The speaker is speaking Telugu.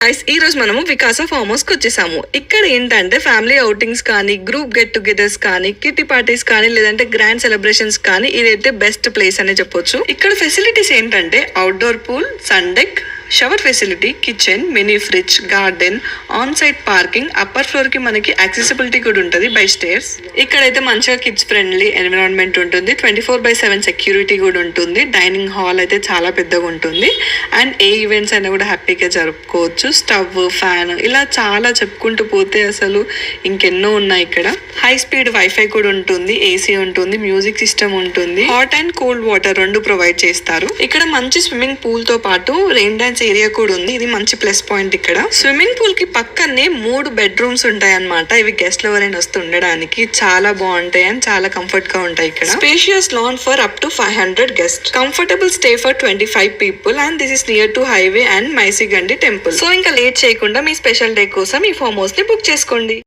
ఈ రోజు మనము వికాస ఫార్మ్ హౌస్ కి వచ్చేసాము. ఇక్కడ ఏంటంటే ఫ్యామిలీ అవుటింగ్స్ కానీ, గ్రూప్ గెట్ టుగెదర్స్ కానీ, కిటీ పార్టీస్ కానీ, లేదంటే గ్రాండ్ సెలబ్రేషన్స్ కానీ ఇదైతే బెస్ట్ ప్లేస్ అనే చెప్పొచ్చు. ఇక్కడ ఫెసిలిటీస్ ఏంటంటే outdoor pool, sun deck, shower facility, kitchen, mini fridge, garden, on site parking, upper floor కి మనకి యాక్సెసిబిలిటీ కూడా ఉంటుంది బై స్టేర్స్. ఇక్కడైతే మంచిగా కిడ్స్ ఫ్రెండ్లీ ఎన్విరాన్మెంట్ ఉంటుంది. 24/7 సెక్యూరిటీ కూడా ఉంటుంది. డైనింగ్ హాల్ అయితే చాలా పెద్దగా ఉంటుంది. అండ్ ఏ ఈవెంట్స్ అయినా కూడా హ్యాపీగా జరుపుకోవచ్చు. స్టవ్, ఫ్యాన్ ఇలా చాలా చెప్పుకుంటూ పోతే అసలు ఇంకెన్నో ఉన్నాయి. ఇక్కడ హై స్పీడ్ వైఫై కూడా ఉంటుంది, ఏసీ ఉంటుంది, మ్యూజిక్ సిస్టమ్ ఉంటుంది, హాట్ అండ్ కోల్డ్ వాటర్ రెండు ప్రొవైడ్ చేస్తారు. ఇక్కడ మంచి స్విమ్మింగ్ పూల్ తో పాటు రెయిన్ డాన్స్ ఏరియా కూడా ఉంది. ఇది మంచి ప్లస్ పాయింట్. ఇక్కడ స్విమ్మింగ్ పూల్ కి పక్కనే 3 బెడ్రూమ్స్ ఉంటాయి అన్నమాట. ఇవి గెస్ట్ ఎవరైనా వస్తూ ఉండడానికి చాలా బాగుంటాయి అండ్ చాలా కంఫర్ట్ గా ఉంటాయి. ఇక్కడ spacious lawn for up to 500 guests, comfortable stay for 25 people and this is near to highway and Maisigandi temple. So ఇంకా లేట్ చేయకుండా మీ స్పెషల్ డే కోసం ఈ ఫార్మ్ హౌస్ ని బుక్ చేసుకోండి.